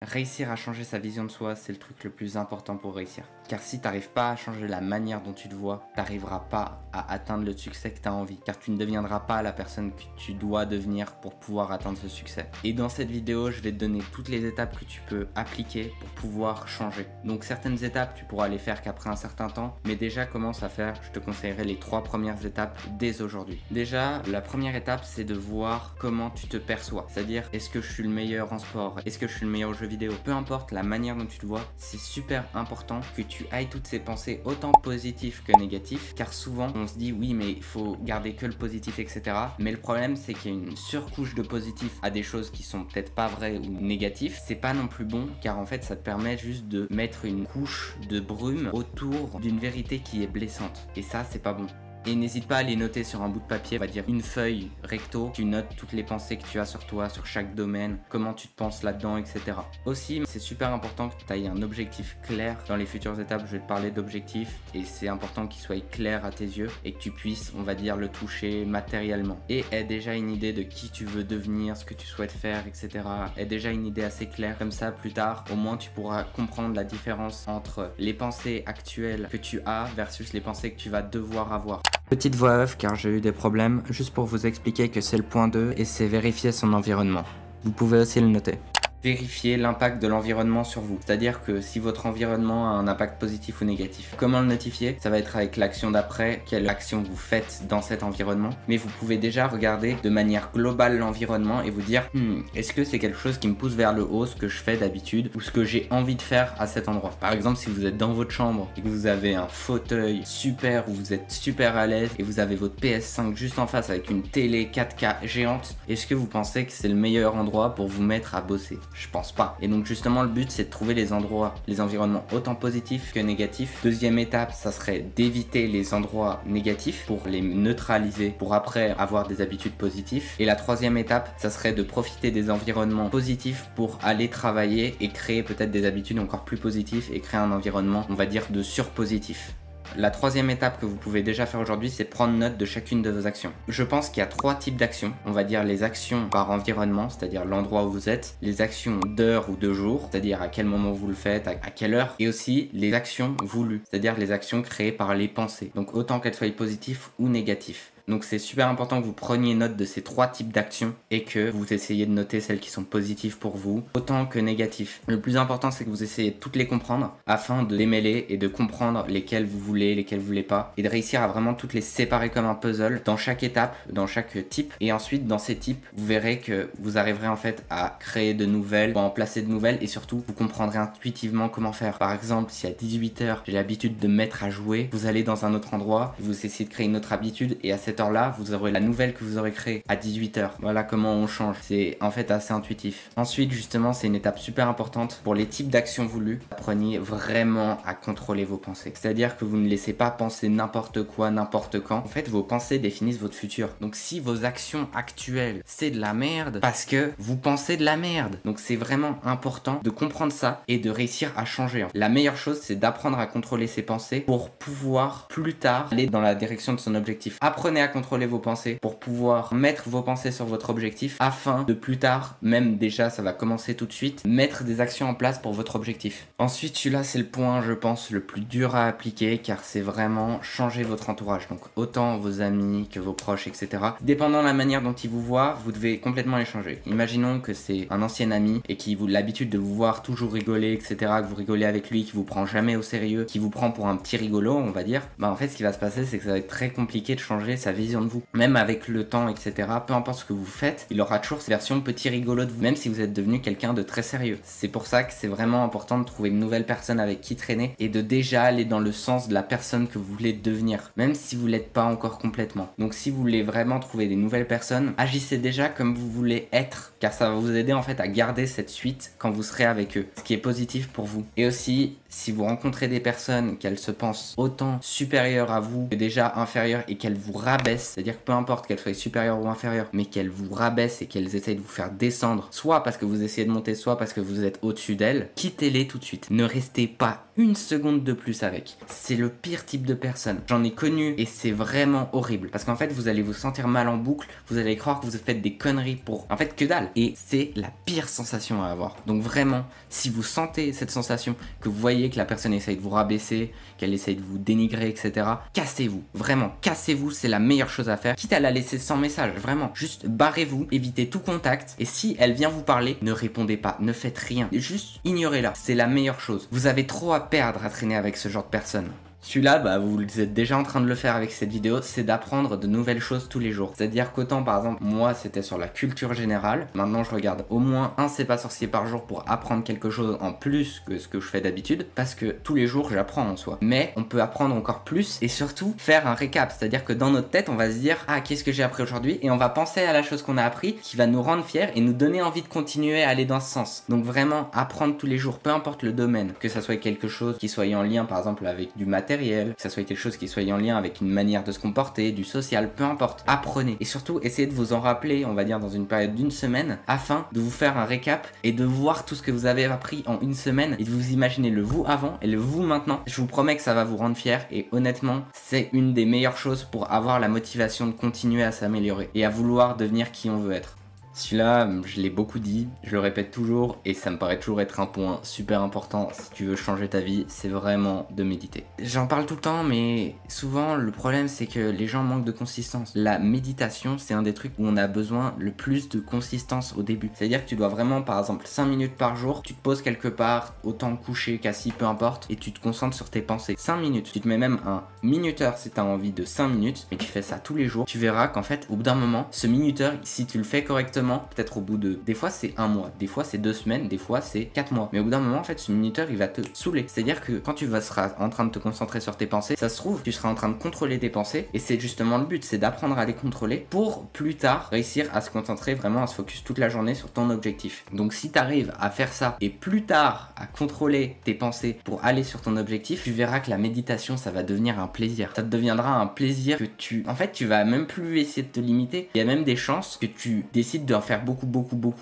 Réussir à changer sa vision de soi, c'est le truc le plus important pour réussir. Car si tu n'arrives pas à changer la manière dont tu te vois, tu n'arriveras pas à atteindre le succès que tu as envie. Car tu ne deviendras pas la personne que tu dois devenir pour pouvoir atteindre ce succès. Et dans cette vidéo, je vais te donner toutes les étapes que tu peux appliquer pour pouvoir changer. Donc certaines étapes, tu pourras les faire qu'après un certain temps. Mais déjà, commence à faire, je te conseillerais les 3 premières étapes dès aujourd'hui. Déjà, la première étape, c'est de voir comment tu te perçois. C'est-à-dire, est-ce que je suis le meilleur en sport? Est-ce que je suis le meilleur au jeu vidéo? Peu importe la manière dont tu te vois, c'est super important que tu ailles toutes ces pensées autant positives que négatives, car souvent on se dit oui mais il faut garder que le positif, etc. Mais le problème c'est qu'il y a une surcouche de positif à des choses qui sont peut-être pas vraies ou négatives. C'est pas non plus bon, car en fait ça te permet juste de mettre une couche de brume autour d'une vérité qui est blessante, et ça c'est pas bon. Et n'hésite pas à les noter sur un bout de papier, on va dire une feuille recto. Tu notes toutes les pensées que tu as sur toi, sur chaque domaine, comment tu te penses là-dedans, etc. Aussi, c'est super important que tu aies un objectif clair. Dans les futures étapes, je vais te parler d'objectifs et c'est important qu'il soit clair à tes yeux et que tu puisses, on va dire, le toucher matériellement. Et aie déjà une idée de qui tu veux devenir, ce que tu souhaites faire, etc. Aie déjà une idée assez claire. Comme ça, plus tard, au moins, tu pourras comprendre la différence entre les pensées actuelles que tu as versus les pensées que tu vas devoir avoir. Petite voix off car j'ai eu des problèmes, juste pour vous expliquer que c'est le point 2 et c'est vérifier son environnement. Vous pouvez aussi le noter. Vérifier l'impact de l'environnement sur vous. C'est-à-dire que si votre environnement a un impact positif ou négatif. Comment le notifier? Ça va être avec l'action d'après, quelle action vous faites dans cet environnement. Mais vous pouvez déjà regarder de manière globale l'environnement et vous dire est-ce que c'est quelque chose qui me pousse vers le haut, ce que je fais d'habitude, ou ce que j'ai envie de faire à cet endroit. Par exemple, si vous êtes dans votre chambre et que vous avez un fauteuil super où vous êtes super à l'aise et vous avez votre PS5 juste en face avec une télé 4K géante, est-ce que vous pensez que c'est le meilleur endroit pour vous mettre à bosser? Je pense pas. Et donc justement le but c'est de trouver les endroits, les environnements autant positifs que négatifs. Deuxième étape, ça serait d'éviter les endroits négatifs pour les neutraliser, pour après avoir des habitudes positives. Et la troisième étape, ça serait de profiter des environnements positifs pour aller travailler et créer peut-être des habitudes encore plus positives et créer un environnement, on va dire, de surpositif. La troisième étape que vous pouvez déjà faire aujourd'hui, c'est prendre note de chacune de vos actions. Je pense qu'il y a 3 types d'actions. On va dire les actions par environnement, c'est-à-dire l'endroit où vous êtes, les actions d'heure ou de jour, c'est-à-dire à quel moment vous le faites, à quelle heure, et aussi les actions voulues, c'est-à-dire les actions créées par les pensées. Donc autant qu'elles soient positives ou négatives. Donc c'est super important que vous preniez note de ces 3 types d'actions et que vous essayez de noter celles qui sont positives pour vous autant que négatives. Le plus important c'est que vous essayez de toutes les comprendre afin de les mêler et de comprendre lesquelles vous voulez, lesquelles vous voulez pas, et de réussir à vraiment toutes les séparer comme un puzzle dans chaque étape, dans chaque type. Et ensuite dans ces types, vous verrez que vous arriverez en fait à créer de nouvelles, à en placer de nouvelles, et surtout vous comprendrez intuitivement comment faire. Par exemple, si à 18h j'ai l'habitude de me mettre à jouer, vous allez dans un autre endroit, vous essayez de créer une autre habitude et à cette heure-là, vous aurez la nouvelle que vous aurez créée à 18h. Voilà comment on change. C'est en fait assez intuitif. Ensuite, justement, c'est une étape super importante pour les types d'actions voulues. Apprenez vraiment à contrôler vos pensées. C'est-à-dire que vous ne laissez pas penser n'importe quoi, n'importe quand. En fait, vos pensées définissent votre futur. Donc si vos actions actuelles, c'est de la merde, parce que vous pensez de la merde. Donc c'est vraiment important de comprendre ça et de réussir à changer. La meilleure chose, c'est d'apprendre à contrôler ses pensées pour pouvoir plus tard aller dans la direction de son objectif. Apprenez à contrôler vos pensées pour pouvoir mettre vos pensées sur votre objectif afin de plus tard, même déjà ça va commencer tout de suite, mettre des actions en place pour votre objectif. Ensuite, celui-là c'est le point je pense le plus dur à appliquer, car c'est vraiment changer votre entourage. Donc autant vos amis que vos proches, etc. Dépendant de la manière dont ils vous voient, vous devez complètement les changer. Imaginons que c'est un ancien ami et qui a l'habitude de vous voir toujours rigoler, etc. Que vous rigolez avec lui, qui vous prend jamais au sérieux, qui vous prend pour un petit rigolo, on va dire. Bah en fait ce qui va se passer c'est que ça va être très compliqué de changer sa vision de vous. Même avec le temps, etc. Peu importe ce que vous faites, il aura toujours cette version petit rigolo de vous, même si vous êtes devenu quelqu'un de très sérieux. C'est pour ça que c'est vraiment important de trouver une nouvelle personne avec qui traîner et de déjà aller dans le sens de la personne que vous voulez devenir, même si vous l'êtes pas encore complètement. Donc si vous voulez vraiment trouver des nouvelles personnes, agissez déjà comme vous voulez être, car ça va vous aider en fait à garder cette suite quand vous serez avec eux, ce qui est positif pour vous. Et aussi, si vous rencontrez des personnes qu'elles se pensent autant supérieures à vous que déjà inférieures et qu'elles vous rabaissent rabaissent, c'est-à-dire que peu importe qu'elles soient supérieures ou inférieures, mais qu'elles vous rabaissent et qu'elles essayent de vous faire descendre, soit parce que vous essayez de monter, soit parce que vous êtes au-dessus d'elles, quittez-les tout de suite. Ne restez pas une seconde de plus avec. C'est le pire type de personne. J'en ai connu et c'est vraiment horrible. Parce qu'en fait, vous allez vous sentir mal en boucle, vous allez croire que vous faites des conneries pour... En fait, que dalle. Et c'est la pire sensation à avoir. Donc vraiment, si vous sentez cette sensation, que vous voyez que la personne essaye de vous rabaisser, qu'elle essaye de vous dénigrer, etc., cassez-vous. Vraiment, cassez-vous, c'est la meilleure chose à faire. Quitte à la laisser sans message, vraiment. Juste barrez-vous, évitez tout contact. Et si elle vient vous parler, ne répondez pas, ne faites rien. Juste ignorez-la. C'est la meilleure chose. Vous avez trop à perdre à traîner avec ce genre de personnes. Celui-là, bah, vous êtes déjà en train de le faire avec cette vidéo, c'est d'apprendre de nouvelles choses tous les jours. C'est-à-dire qu'autant, par exemple, moi, c'était sur la culture générale. Maintenant, je regarde au moins un C'est pas sorcier par jour pour apprendre quelque chose en plus que ce que je fais d'habitude. Parce que tous les jours, j'apprends en soi. Mais on peut apprendre encore plus et surtout faire un récap. C'est-à-dire que dans notre tête, on va se dire, ah, qu'est-ce que j'ai appris aujourd'hui? Et on va penser à la chose qu'on a appris qui va nous rendre fiers et nous donner envie de continuer à aller dans ce sens. Donc vraiment, apprendre tous les jours, peu importe le domaine. Que ça soit quelque chose qui soit en lien, par exemple, avec du matériel, que ça soit quelque chose qui soit en lien avec une manière de se comporter, du social, peu importe. Apprenez. Et surtout, essayez de vous en rappeler, on va dire, dans une période d'une semaine, afin de vous faire un récap et de voir tout ce que vous avez appris en une semaine et de vous imaginer le vous avant et le vous maintenant. Je vous promets que ça va vous rendre fier et honnêtement, c'est une des meilleures choses pour avoir la motivation de continuer à s'améliorer et à vouloir devenir qui on veut être. Celui-là, je l'ai beaucoup dit, je le répète toujours et ça me paraît toujours être un point super important si tu veux changer ta vie, c'est vraiment de méditer. J'en parle tout le temps mais souvent le problème c'est que les gens manquent de consistance. La méditation c'est un des trucs où on a besoin le plus de consistance au début. C'est-à-dire que tu dois vraiment par exemple 5 minutes par jour, tu te poses quelque part, autant couché qu'assis, peu importe, et tu te concentres sur tes pensées. 5 minutes, tu te mets même un minuteur si tu as envie de 5 minutes, mais tu fais ça tous les jours, tu verras qu'en fait au bout d'un moment, ce minuteur, si tu le fais correctement, peut-être au bout de... Des fois c'est un mois, des fois c'est 2 semaines, des fois c'est 4 mois. Mais au bout d'un moment, en fait, ce minuteur, il va te saouler. C'est-à-dire que quand tu seras en train de te concentrer sur tes pensées, ça se trouve, tu seras en train de contrôler tes pensées. Et c'est justement le but, c'est d'apprendre à les contrôler pour plus tard réussir à se concentrer vraiment, à se focus toute la journée sur ton objectif. Donc si tu arrives à faire ça et plus tard à contrôler tes pensées pour aller sur ton objectif, tu verras que la méditation, ça va devenir un plaisir. Ça te deviendra un plaisir que tu... En fait, tu vas même plus essayer de te limiter. Il y a même des chances que tu décides de faire beaucoup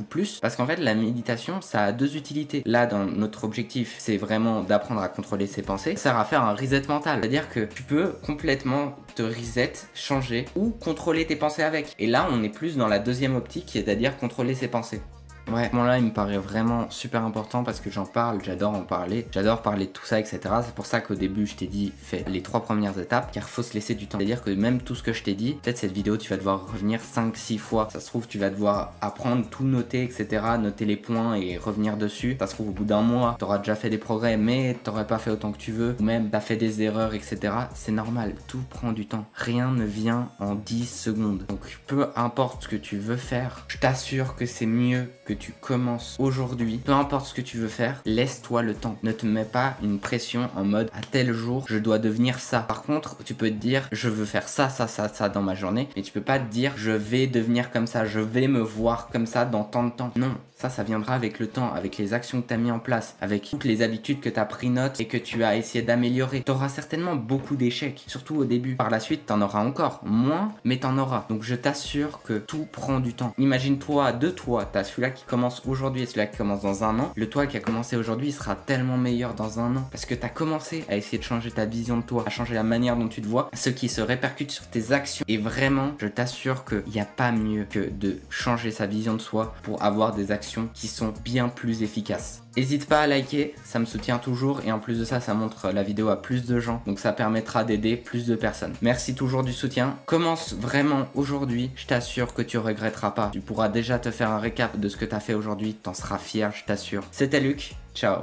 plus parce qu'en fait la méditation ça a deux utilités. Là dans notre objectif c'est vraiment d'apprendre à contrôler ses pensées, ça sert à faire un reset mental, c'est à dire que tu peux complètement te reset, changer ou contrôler tes pensées avec, et là on est plus dans la deuxième optique qui est à dire contrôler ses pensées. Ouais, bon là il me paraît vraiment super important parce que j'en parle, j'adore en parler, j'adore parler de tout ça, etc. C'est pour ça qu'au début je t'ai dit fais les 3 premières étapes car faut se laisser du temps. C'est-à-dire que même tout ce que je t'ai dit, peut-être cette vidéo tu vas devoir revenir 5-6 fois. Ça se trouve tu vas devoir apprendre, tout noter, etc. Noter les points et revenir dessus. Ça se trouve au bout d'un mois t'auras déjà fait des progrès mais t'aurais pas fait autant que tu veux, ou même t'as fait des erreurs, etc. C'est normal, tout prend du temps. Rien ne vient en 10 secondes. Donc peu importe ce que tu veux faire, je t'assure que c'est mieux que tu commences aujourd'hui. Peu importe ce que tu veux faire, laisse-toi le temps. Ne te mets pas une pression en mode à tel jour je dois devenir ça. Par contre, tu peux te dire je veux faire ça dans ma journée, mais tu peux pas te dire je vais devenir comme ça, je vais me voir comme ça dans tant de temps. Non, ça viendra avec le temps, avec les actions que tu as mis en place, avec toutes les habitudes que tu as pris note et que tu as essayé d'améliorer. Tu auras certainement beaucoup d'échecs, surtout au début. Par la suite, tu en auras encore moins, mais tu en auras. Donc je t'assure que tout prend du temps. Imagine-toi, deux toi, tu as celui-là qui commence aujourd'hui et celui-là qui commence dans un an. Le toi qui a commencé aujourd'hui, il sera tellement meilleur dans un an parce que tu as commencé à essayer de changer ta vision de toi, à changer la manière dont tu te vois, ce qui se répercute sur tes actions. Et vraiment, je t'assure qu'il n'y a pas mieux que de changer sa vision de soi pour avoir des actions qui sont bien plus efficaces. N'hésite pas à liker, ça me soutient toujours et en plus de ça, ça montre la vidéo à plus de gens, donc ça permettra d'aider plus de personnes. Merci toujours du soutien. Commence vraiment aujourd'hui, je t'assure que tu regretteras pas. Tu pourras déjà te faire un récap de ce que tu as fait aujourd'hui, t'en seras fier, je t'assure. C'était Luc, ciao.